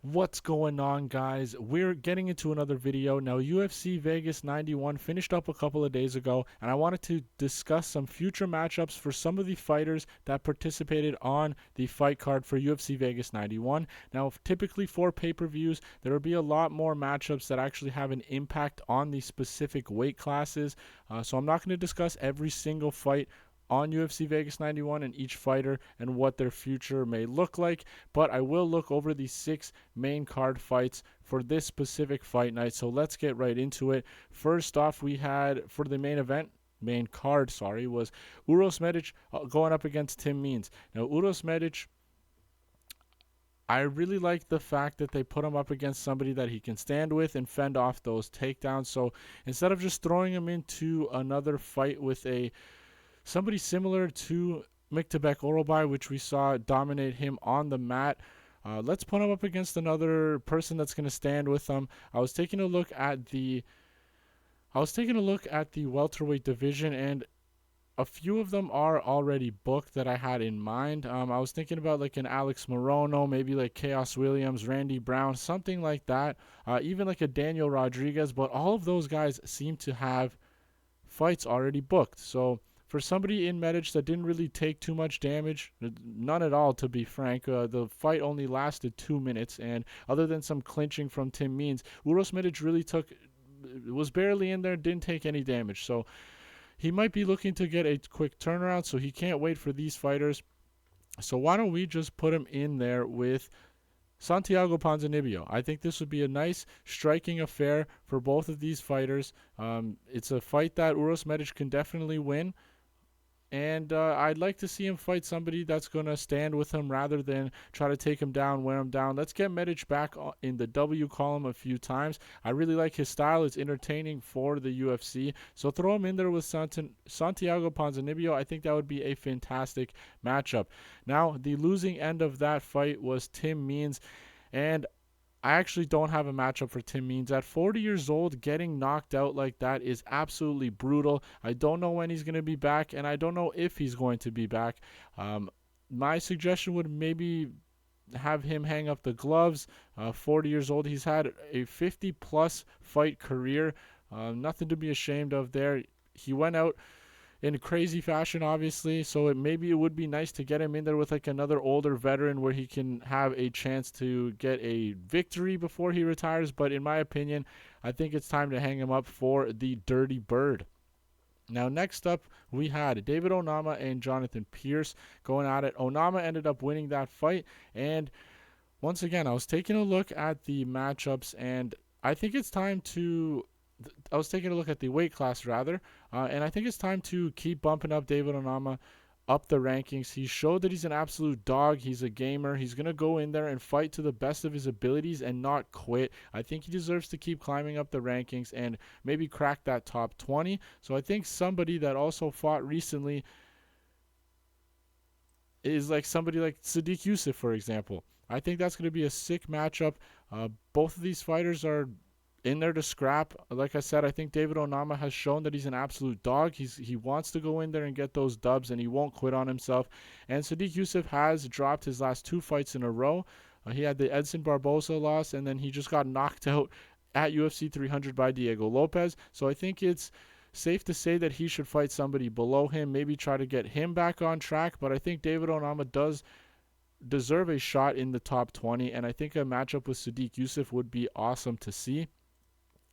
What's going on, guys? We're getting into another video. Now, UFC Vegas 91 finished up a couple of days ago, and I wanted to discuss some future matchups for some of the fighters that participated on the fight card for UFC Vegas 91. Now, typically for pay-per-views, there will be a lot more matchups that actually have an impact on the specific weight classes. So I'm not going to discuss every single fight on UFC Vegas 91 and each fighter and what their future may look like, but I will look over the 6 main card fights for this specific fight night. So let's get right into it. First off, we had for the main card, was Uros Medic going up against Tim Means. Now, Uros Medic, I really like the fact that they put him up against somebody that he can stand with and fend off those takedowns. So instead of just throwing him into another fight with somebody similar to Miktabek Orobai, which we saw dominate him on the mat, let's put him up against another person that's going to stand with him. I was taking a look at the welterweight division, and a few of them are already booked that I had in mind. I was thinking about like an Alex Morono, maybe like Chaos Williams, Randy Brown, something like that. Even like a Daniel Rodriguez, but all of those guys seem to have fights already booked. So for somebody in Medic that didn't really take too much damage, none at all to be frank, the fight only lasted 2 minutes, and other than some clinching from Tim Means, Uros Medic really was barely in there, didn't take any damage. So he might be looking to get a quick turnaround, so he can't wait for these fighters. So why don't we just put him in there with Santiago Ponzinibbio? I think this would be a nice striking affair for both of these fighters. It's a fight that Uros Medic can definitely win, and I'd like to see him fight somebody that's going to stand with him rather than try to take him down, wear him down. Let's get Medic back in the W column a few times. I really like his style. It's entertaining for the UFC. So throw him in there with Santiago Ponzinibbio. I think that would be a fantastic matchup. Now, the losing end of that fight was Tim Means, and I actually don't have a matchup for Tim Means. At 40 years old, getting knocked out like that is absolutely brutal. I don't know when he's going to be back, and I don't know if he's going to be back. My suggestion would maybe have him hang up the gloves. 40 years old. He's had a 50-plus fight career. Nothing to be ashamed of there. He went out in crazy fashion, obviously. So maybe it would be nice to get him in there with like another older veteran where he can have a chance to get a victory before he retires. But in my opinion, I think it's time to hang him up for the Dirty Bird. Now, next up, we had David Onama and Jonathan Pearce going at it. Onama ended up winning that fight. And once again, I was taking a look at the matchups, and I think it's time to I was taking a look at the weight class rather, and I think it's time to keep bumping up David Onama up the rankings. He showed that he's an absolute dog. He's a gamer. He's going to go in there and fight to the best of his abilities and not quit. I think he deserves to keep climbing up the rankings and maybe crack that top 20. So I think somebody that also fought recently is like somebody like Sadiq Youssef, for example. I think that's going to be a sick matchup. Both of these fighters are in there to scrap. Like I said, I think David Onama has shown that he's an absolute dog. He wants to go in there and get those dubs, and he won't quit on himself. And Sadiq Youssef has dropped his last 2 fights in a row. He had the Edson Barbosa loss, and then he just got knocked out at UFC 300 by Diego Lopez. So I think it's safe to say that he should fight somebody below him, maybe try to get him back on track. But I think David Onama does deserve a shot in the top 20, and I think a matchup with Sadiq Youssef would be awesome to see.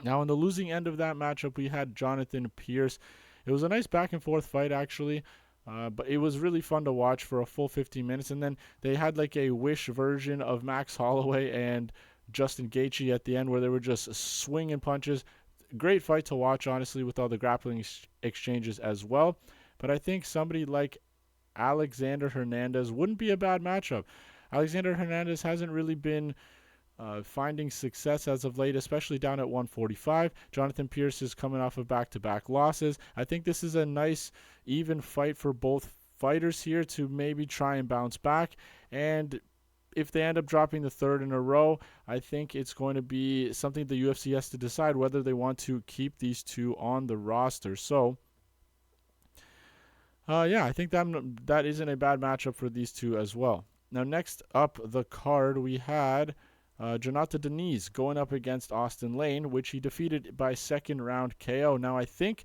Now, in the losing end of that matchup, we had Jonathan Pearce. It was a nice back and forth fight, actually, but it was really fun to watch for a full 15 minutes. And then they had like a wish version of Max Holloway and Justin Gaethje at the end where they were just swinging punches. Great fight to watch, honestly, with all the grappling exchanges as well. But I think somebody like Alexander Hernandez wouldn't be a bad matchup. Alexander Hernandez hasn't really been finding success as of late, especially down at 145. Jonathan Pearce is coming off of back-to-back losses. I think this is a nice, even fight for both fighters here to maybe try and bounce back. And if they end up dropping the 3rd in a row, I think it's going to be something the UFC has to decide whether they want to keep these two on the roster. So, yeah, I think that isn't a bad matchup for these two as well. Now, next up the card, we had Jonathan Diniz going up against Austin Lane, which he defeated by second round KO. Now, I think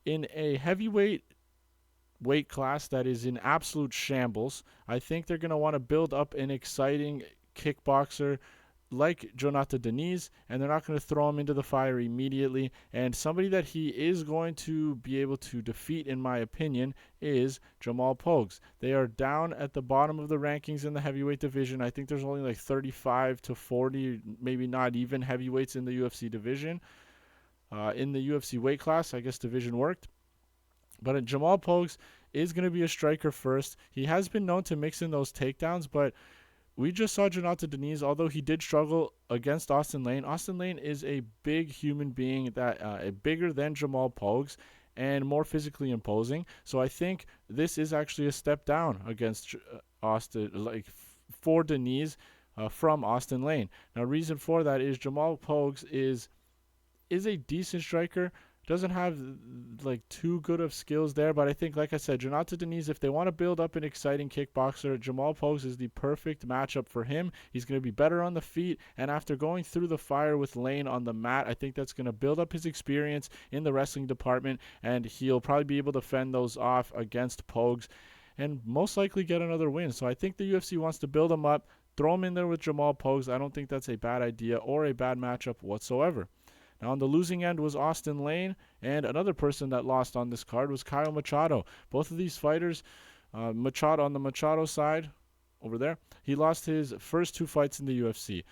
in a heavyweight weight class that is in absolute shambles, I think they're going to want to build up an exciting kickboxer like Jonathan Diniz, and they're not going to throw him into the fire immediately. And somebody that he is going to be able to defeat, in my opinion, is Jamal Pogues. They are down at the bottom of the rankings in the heavyweight division. I think there's only like 35 to 40, maybe not even heavyweights in the UFC division. In the UFC weight class, I guess division worked. But Jamal Pogues is going to be a striker first. He has been known to mix in those takedowns, but we just saw Jonathan Diniz, although he did struggle against Austin Lane. Austin Lane is a big human being, that bigger than Jamal Pogues and more physically imposing. So I think this is actually a step down against Austin, for Diniz from Austin Lane. Now, reason for that is Jamal Pogues is a decent striker. Doesn't have too good of skills there, but I think, like I said, Jonathan Diniz, if they want to build up an exciting kickboxer, Jamal Pogues is the perfect matchup for him. He's going to be better on the feet, and after going through the fire with Lane on the mat, I think that's going to build up his experience in the wrestling department, and he'll probably be able to fend those off against Pogues and most likely get another win. So I think the UFC wants to build him up, throw him in there with Jamal Pogues. I don't think that's a bad idea or a bad matchup whatsoever. Now, on the losing end was Austin Lane, and another person that lost on this card was Kyle Machado. Both of these fighters, Machado on the Machado side, over there, he lost his first two fights in the UFC.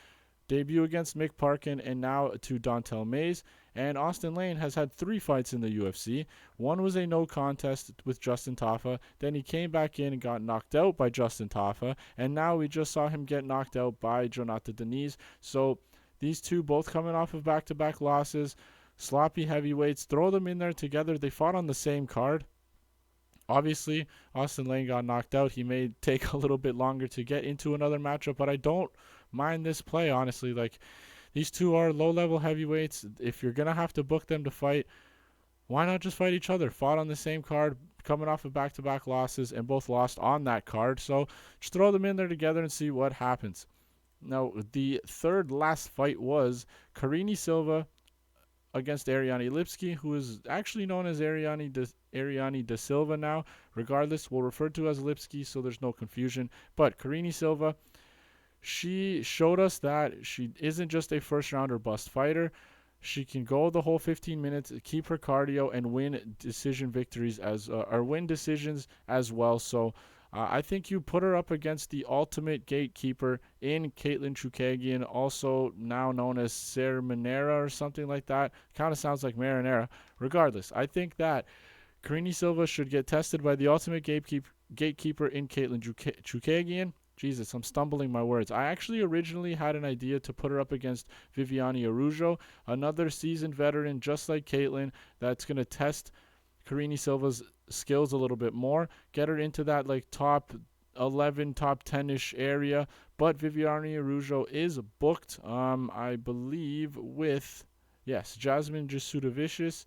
Debut against Mick Parkin and now to Dontel Mays. And Austin Lane has had 3 fights in the UFC. One was a no contest with Justin Tafa. Then he came back in and got knocked out by Justin Tafa. And now we just saw him get knocked out by Jonathan Diniz. So these two both coming off of back-to-back losses, sloppy heavyweights, throw them in there together. They fought on the same card. Obviously, Austin Lane got knocked out. He may take a little bit longer to get into another matchup, but I don't mind this play, honestly. These two are low-level heavyweights. If you're going to have to book them to fight, why not just fight each other? Fought on the same card, coming off of back-to-back losses, and both lost on that card. So just throw them in there together and see what happens. Now, the third last fight was Carini Silva against Ariane Lipski, who is actually known as Ariane de Silva now. Regardless, we'll refer to as Lipski, so there's no confusion. But Carini Silva, she showed us that she isn't just a first-round or bust fighter. She can go the whole 15 minutes, keep her cardio, and win decision victories win decisions as well. So I think you put her up against the ultimate gatekeeper in Caitlin Chookagian, also now known as Sarah Manera or something like that. Kind of sounds like marinara. Regardless, I think that Carini Silva should get tested by the ultimate gatekeeper in Caitlin Chookagian. Jesus, I'm stumbling my words. I actually originally had an idea to put her up against Viviane Araújo, another seasoned veteran just like Caitlin that's going to test Carini Silva's skills a little bit more, get her into that top 11, top 10-ish area. But Viviane Araújo is booked, I believe, with, Jasmine Jasudavicius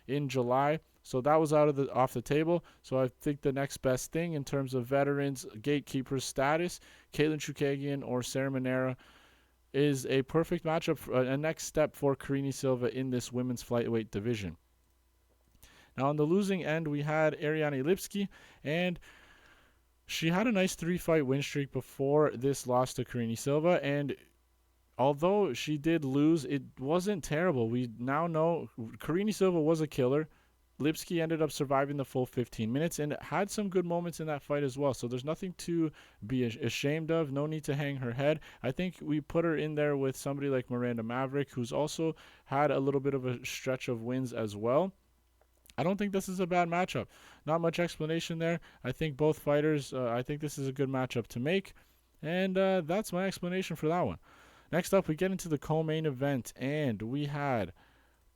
in July. So that was off the table. So I think the next best thing in terms of veterans, gatekeepers status, Caitlin Chookagian or Sarah Manera is a perfect matchup, a next step for Carini Silva in this women's flyweight division. Now, on the losing end, we had Ariane Lipski, and she had a nice 3-fight win streak before this loss to Carini Silva, and although she did lose, it wasn't terrible. We now know Carini Silva was a killer. Lipski ended up surviving the full 15 minutes and had some good moments in that fight as well. So there's nothing to be ashamed of. No need to hang her head. I think we put her in there with somebody like Miranda Maverick, who's also had a little bit of a stretch of wins as well. I don't think this is a bad matchup. Not much explanation there. I think both fighters, I think this is a good matchup to make. And that's my explanation for that one. Next up, we get into the co-main event, and we had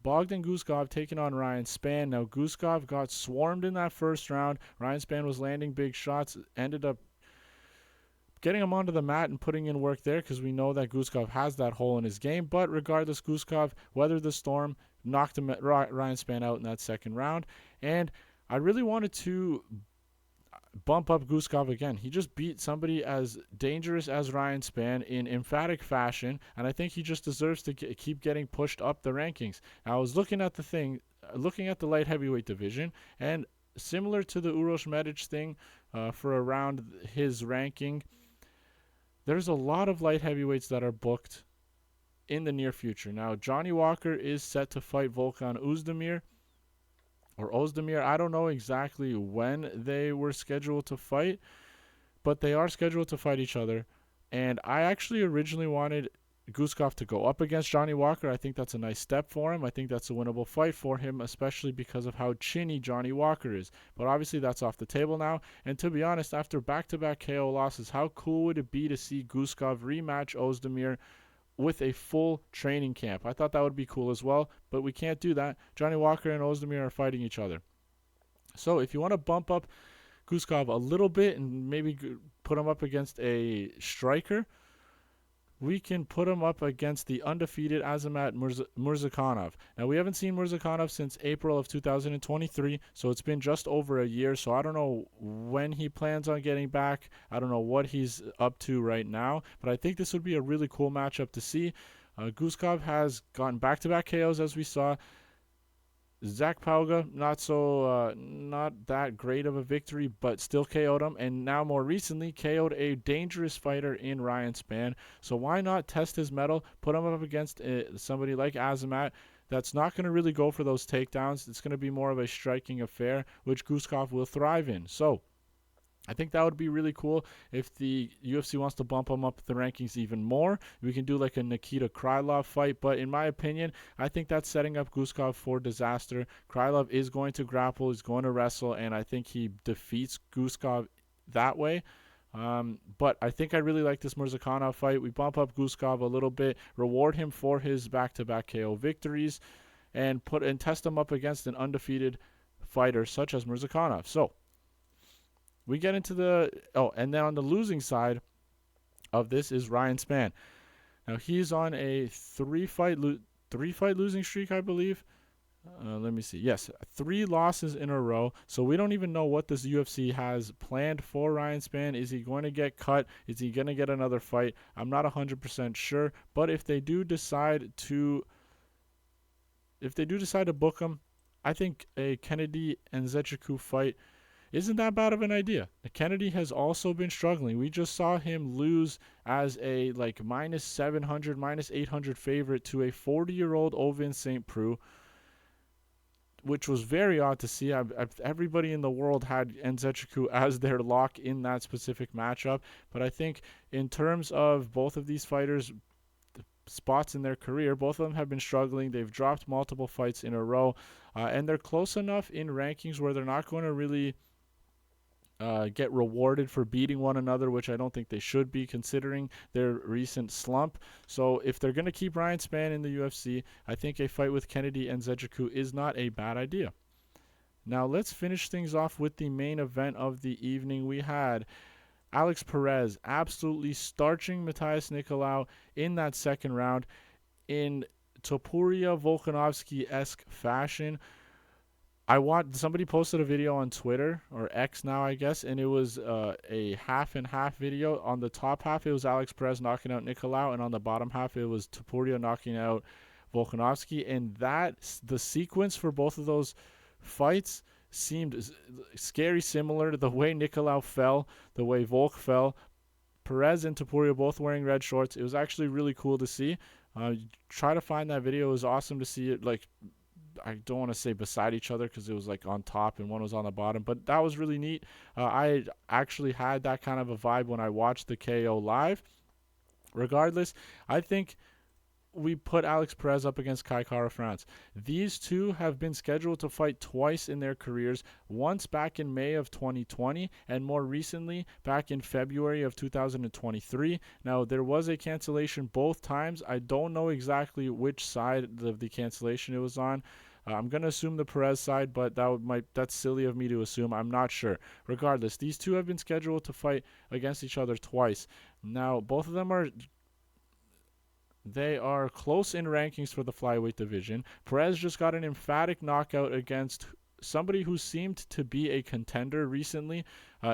Bogdan Guskov taking on Ryan Spann. Now, Guskov got swarmed in that first round. Ryan Spann was landing big shots, ended up getting him onto the mat and putting in work there because we know that Guskov has that hole in his game. But regardless, Guskov weathered the storm, knocked Ryan Spann out in that second round. And I really wanted to bump up Guskov again. He just beat somebody as dangerous as Ryan Spann in emphatic fashion, and I think he just deserves to keep getting pushed up the rankings. Now, I was looking at the light heavyweight division, and similar to the Uroš Medic thing for around his ranking, there's a lot of light heavyweights that are booked in the near future. Now, Johnny Walker is set to fight Volkan Ozdemir. I don't know exactly when they were scheduled to fight, but they are scheduled to fight each other. And I actually originally wanted Guskov to go up against Johnny Walker. I think that's a nice step for him. I think that's a winnable fight for him, especially because of how chinny Johnny Walker is. But obviously that's off the table now. And to be honest, after back-to-back KO losses, how cool would it be to see Guskov rematch Ozdemir with a full training camp? I thought that would be cool as well, but we can't do that. Johnny Walker and Ozdemir are fighting each other. So if you want to bump up Guskov a little bit and maybe put him up against a striker, we can put him up against the undefeated Azamat Murzakanov. Now, we haven't seen Murzakanov since April of 2023, so it's been just over a year, so I don't know when he plans on getting back. I don't know what he's up to right now, but I think this would be a really cool matchup to see. Guskov has gotten back-to-back KOs, as we saw. Zach Pauga, not that great of a victory, but still KO'd him, and now more recently KO'd a dangerous fighter in Ryan Spann. So why not test his mettle, put him up against somebody like Azamat that's not going to really go for those takedowns. It's going to be more of a striking affair, which Guskov will thrive in. So I think that would be really cool if the UFC wants to bump him up the rankings even more. We can do like a Nikita Krylov fight, but in my opinion, I think that's setting up Guskov for disaster. Krylov is going to grapple, he's going to wrestle, and I think he defeats Guskov that way. But I think I really like this Murzakanov fight. We bump up Guskov a little bit, reward him for his back-to-back KO victories, and test him up against an undefeated fighter such as Murzakanov. So we get into and then on the losing side of this is Ryan Spann. Now he's on a three fight losing streak, I believe. Let me see. Yes, 3 losses in a row. So we don't even know what this UFC has planned for Ryan Spann. Is he going to get cut? Is he going to get another fight? I'm not 100% sure. But if they do decide to book him, I think a Kennedy and Nzechukwu fight isn't that bad of an idea. Kennedy has also been struggling. We just saw him lose as a minus 700, minus 800 favorite to a 40-year-old Ovin St. Preux, which was very odd to see. Everybody in the world had Nzechukwu as their lock in that specific matchup. But I think in terms of both of these fighters' spots in their career, both of them have been struggling. They've dropped multiple fights in a row. And they're close enough in rankings where they're not going to really get rewarded for beating one another, which I don't think they should be considering their recent slump. So if they're going to keep Ryan Spann in the UFC, I think a fight with Kennedy and Nzechukwu is not a bad idea. Now let's finish things off with the main event of the evening. We had Alex Perez absolutely starching Matthias Nicolau in that second round in Topuria Volkanovski-esque fashion. Somebody posted a video on Twitter, or X now, I guess, and it was a half and half video. On the top half, it was Alex Perez knocking out Nicolau, and on the bottom half, it was Topuria knocking out Volkanovski. And the sequence for both of those fights seemed scary similar to the way Nicolau fell, the way Volk fell. Perez and Topuria both wearing red shorts. It was actually really cool to see. Try to find that video. It was awesome to see it, I don't want to say beside each other because it was on top and one was on the bottom, but that was really neat. I actually had that kind of a vibe when I watched the KO live. Regardless, I think we put Alex Perez up against Kai Kara-France. These two have been scheduled to fight twice in their careers, once back in May of 2020 and more recently back in February of 2023. Now, there was a cancellation both times. I don't know exactly which side of the cancellation it was on. I'm going to assume the Perez side, but that's silly of me to assume. I'm not sure. Regardless, these two have been scheduled to fight against each other twice. Now, both of them are close in rankings for the flyweight division. Perez just got an emphatic knockout against somebody who seemed to be a contender recently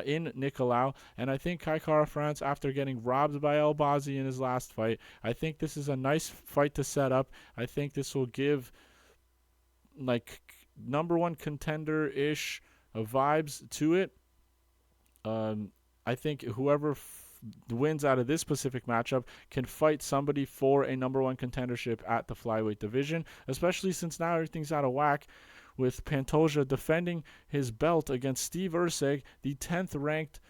in Nicolau. And I think Kai Kara-France, after getting robbed by El Bazi in his last fight, I think this is a nice fight to set up. I think this will give like number one contender-ish vibes to it. I think whoever wins out of this specific matchup can fight somebody for a number one contendership at the flyweight division, especially since now everything's out of whack with Pantoja defending his belt against Steve Erceg, the 10th ranked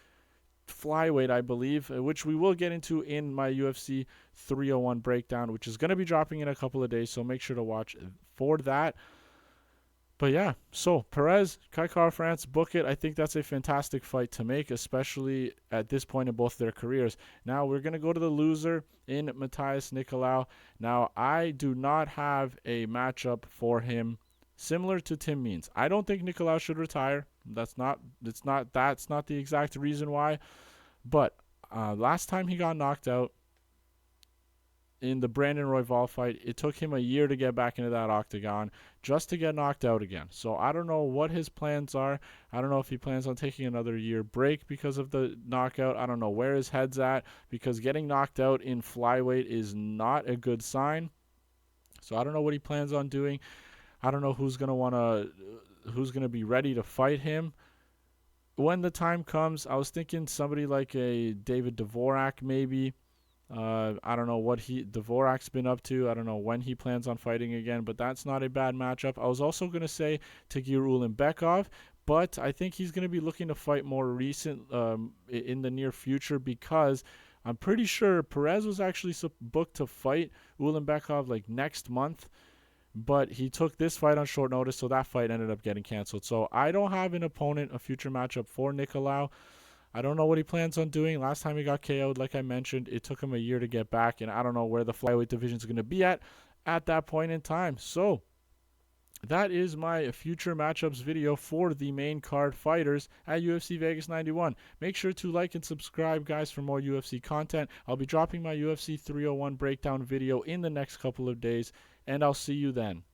flyweight, I believe, which we will get into in my UFC 301 breakdown, which is going to be dropping in a couple of days, so make sure to watch for that. But yeah, so Perez, Kai Kara-France, book it. I think that's a fantastic fight to make, especially at this point in both their careers. Now we're going to go to the loser in Matthias Nicolau. Now I do not have a matchup for him similar to Tim Means. I don't think Nicolau should retire. That's not the exact reason why. But last time he got knocked out in the Brandon Royval fight, it took him a year to get back into that octagon just to get knocked out again. So I don't know what his plans are. I don't know if he plans on taking another year break because of the knockout. I don't know where his head's at, because getting knocked out in flyweight is not a good sign. So I don't know what he plans on doing. I don't know who's going to be ready to fight him when the time comes. I was thinking somebody like a David Dvorak maybe. I don't know what Dvorak's been up to. I don't know when he plans on fighting again, but that's not a bad matchup. I was also going to say Tagir Ulanbekov, but I think he's going to be looking to fight more recent in the near future, because I'm pretty sure Perez was actually booked to fight Ulanbekov like next month, but he took this fight on short notice, so that fight ended up getting canceled. So I don't have an opponent, a future matchup for Nicolau. I don't know what he plans on doing. Last time he got KO'd, like I mentioned, it took him a year to get back, and I don't know where the flyweight division is going to be at that point in time. So that is my future matchups video for the main card fighters at UFC Vegas 91. Make sure to like and subscribe, guys, for more UFC content. I'll be dropping my UFC 301 breakdown video in the next couple of days, and I'll see you then.